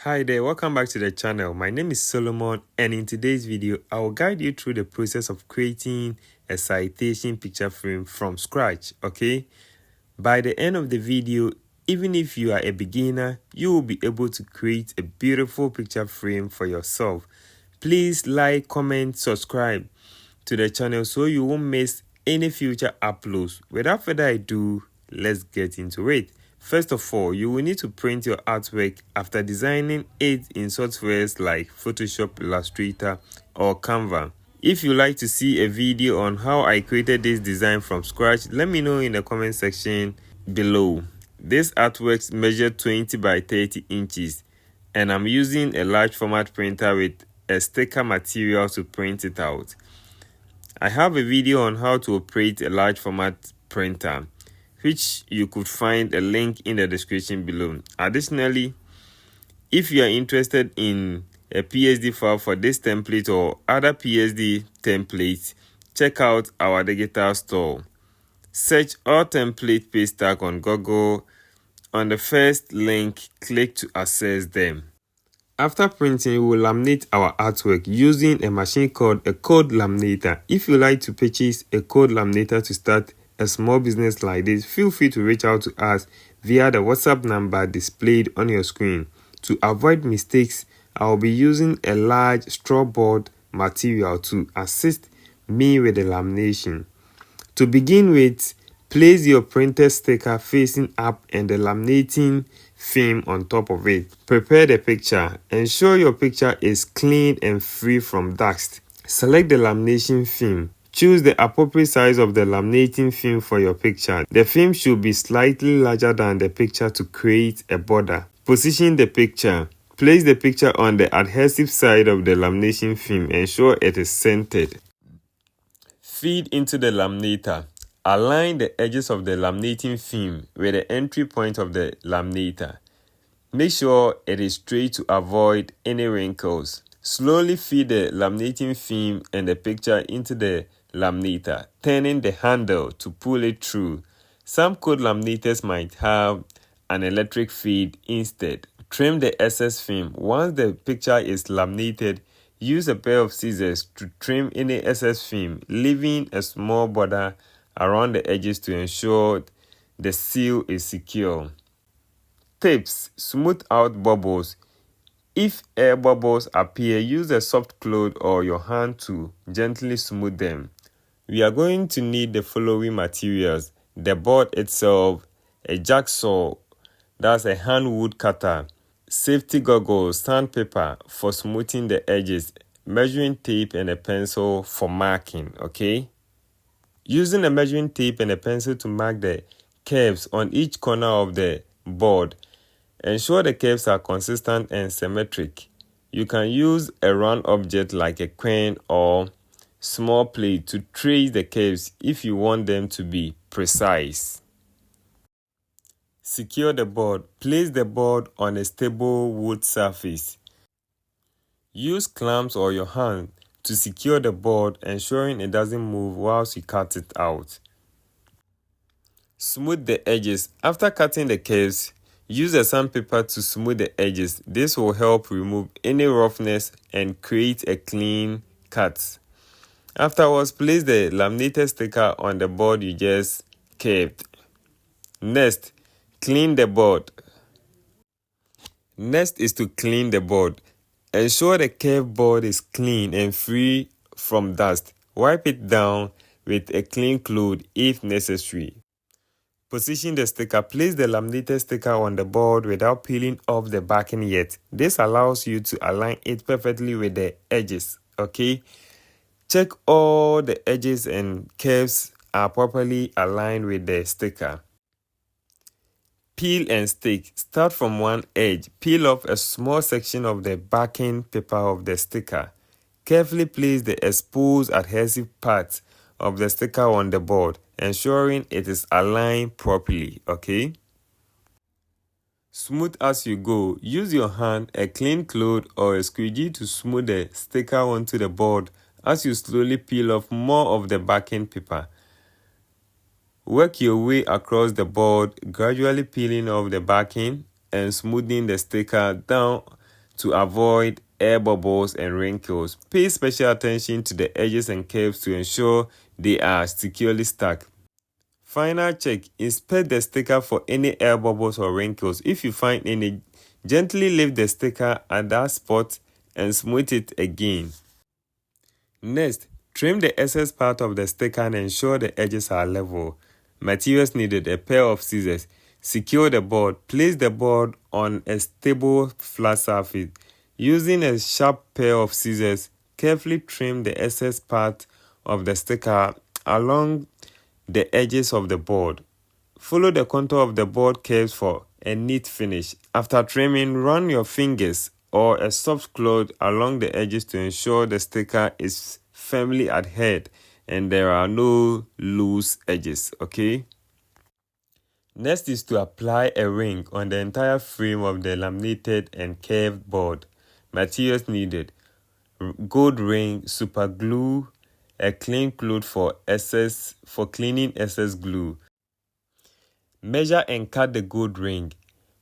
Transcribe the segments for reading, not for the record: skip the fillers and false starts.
Hi there, welcome back to the channel. My name is Solomon, and in today's video, I will guide you through the process of creating a citation picture frame from scratch, okay? By the end of the video, even if you are a beginner, you will be able to create a beautiful picture frame for yourself. Please like, comment, subscribe to the channel so you won't miss any future uploads. Without further ado, let's get into it. First of all, you will need to print your artwork after designing it in softwares like Photoshop, Illustrator, or Canva. If you'd like to see a video on how I created this design from scratch, let me know in the comment section below. This artwork measured 20 by 30 inches, and I'm using a large format printer with a sticker material to print it out. I have a video on how to operate a large format printer, which you could find a link in the description below. Additionally, if you are interested in a PSD file for this template or other PSD templates, check out our digital store. Search All Template Paystack on Google. On the first link, click to access them. After printing, we will laminate our artwork using a machine called a code laminator. If you like to purchase a code laminator to start a small business like this, feel free to reach out to us via the WhatsApp number displayed on your screen. To avoid mistakes, I will be using a large straw board material to assist me with the lamination. To begin with, place your printed sticker facing up and the laminating film on top of it. Prepare the picture. Ensure your picture is clean and free from dust. Select the lamination film. Choose the appropriate size of the laminating film for your picture. The film should be slightly larger than the picture to create a border. Position the picture. Place the picture on the adhesive side of the lamination film. Ensure it is centered. Feed into the laminator. Align the edges of the laminating film with the entry point of the laminator. Make sure it is straight to avoid any wrinkles. Slowly feed the laminating film and the picture into the laminator, turning the handle to pull it through. Some code laminators might have an electric feed instead. Trim the excess film. Once the picture is laminated, use a pair of scissors to trim any excess film, leaving a small border around the edges to ensure the seal is secure. Tips: smooth out bubbles. If air bubbles appear, use a soft cloth or your hand to gently smooth them. We are going to need the following materials: the board itself, a jigsaw, that's a hand wood cutter, safety goggles, sandpaper for smoothing the edges, measuring tape, and a pencil for marking, okay? Using a measuring tape and a pencil to mark the curves on each corner of the board. Ensure the curves are consistent and symmetric. You can use a round object like a coin or small plate to trace the curves if you want them to be precise. Secure the board. Place the board on a stable wood surface. Use clamps or your hand to secure the board, ensuring it doesn't move whilst you cut it out. Smooth the edges. After cutting the curves, use a sandpaper to smooth the edges. This will help remove any roughness and create a clean cut. Afterwards, place the laminated sticker on the board you just curved. Next, clean the board. Next is to clean the board. Ensure the curved board is clean and free from dust. Wipe it down with a clean cloth if necessary. Position the sticker. Place the laminated sticker on the board without peeling off the backing yet. This allows you to align it perfectly with the edges, okay? Check all the edges and curves are properly aligned with the sticker. Peel and stick. Start from one edge. Peel off a small section of the backing paper of the sticker. Carefully place the exposed adhesive part of the sticker on the board, ensuring it is aligned properly, okay? Smooth as you go. Use your hand, a clean cloth, or a squeegee to smooth the sticker onto the board as you slowly peel off more of the backing paper. Work your way across the board, gradually peeling off the backing and smoothing the sticker down to avoid air bubbles and wrinkles. Pay special attention to the edges and curves to ensure they are securely stuck. Final check. Inspect the sticker for any air bubbles or wrinkles. If you find any, gently lift the sticker at that spot and smooth it again. Next, trim the excess part of the sticker and ensure the edges are level. Materials needed: a pair of scissors. Secure the board. Place the board on a stable flat surface. Using a sharp pair of scissors, carefully trim the excess part of the sticker along the edges of the board. Follow the contour of the board curves for a neat finish. After trimming, run your fingers or a soft cloth along the edges to ensure the sticker is firmly adhered and there are no loose edges, okay? Next is to apply a ring on the entire frame of the laminated and curved board. Materials needed: gold ring, super glue, a clean cloth for cleaning excess glue. Measure and cut the gold ring.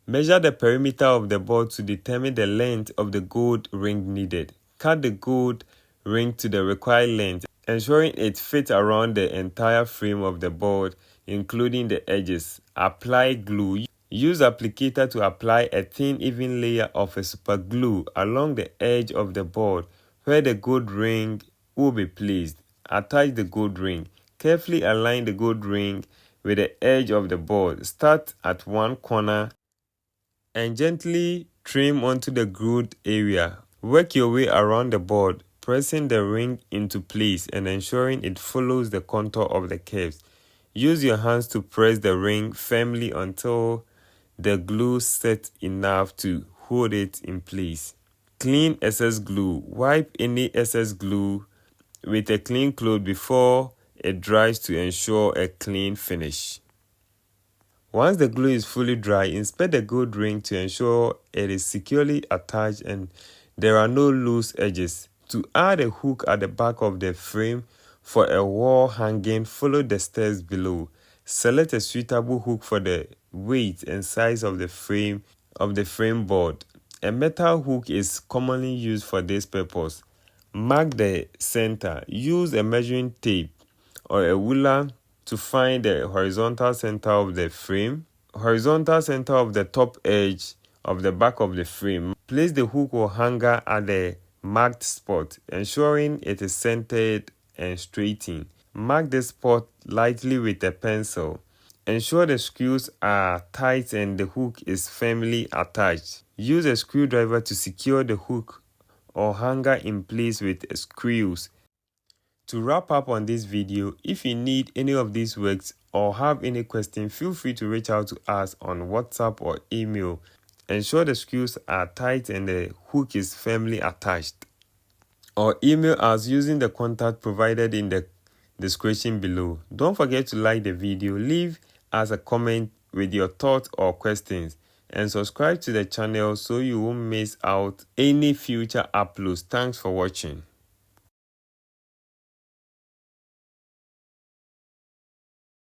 Measure the perimeter of the board to determine the length of the gold ring needed. Cut the gold ring to the required length, ensuring it fits around the entire frame of the board, including the edges. Apply glue. Use applicator to apply a thin, even layer of a super glue along the edge of the board where the gold ring will be placed. Attach the gold ring. Carefully align the gold ring with the edge of the board. Start at one corner and gently trim onto the glued area. Work your way around the board, pressing the ring into place and ensuring it follows the contour of the curves. Use your hands to press the ring firmly until the glue sets enough to hold it in place. Clean excess glue. Wipe any excess glue with a clean cloth before it dries to ensure a clean finish. Once the glue is fully dry, inspect the gold ring to ensure it is securely attached and there are no loose edges. To add a hook at the back of the frame for a wall hanging, follow the steps below. Select a suitable hook for the weight and size of the frame board. A metal hook is commonly used for this purpose. Mark the center. Use a measuring tape or a ruler to find the horizontal center of the frame. Horizontal center of the top edge of the back of the frame. Place the hook or hanger at the marked spot, ensuring it is centered and straightened. Mark the spot lightly with a pencil. Ensure the screws are tight and the hook is firmly attached. Use a screwdriver to secure the hook or hanger in place with screws. To wrap up on this video, if you need any of these works or have any question, feel free to reach out to us on WhatsApp or email. Ensure the screws are tight and the hook is firmly attached. Or email us using the contact provided in the description below. Don't forget to like the video, leave us a comment with your thoughts or questions, and subscribe to the channel so you won't miss out any future uploads. Thanks for watching.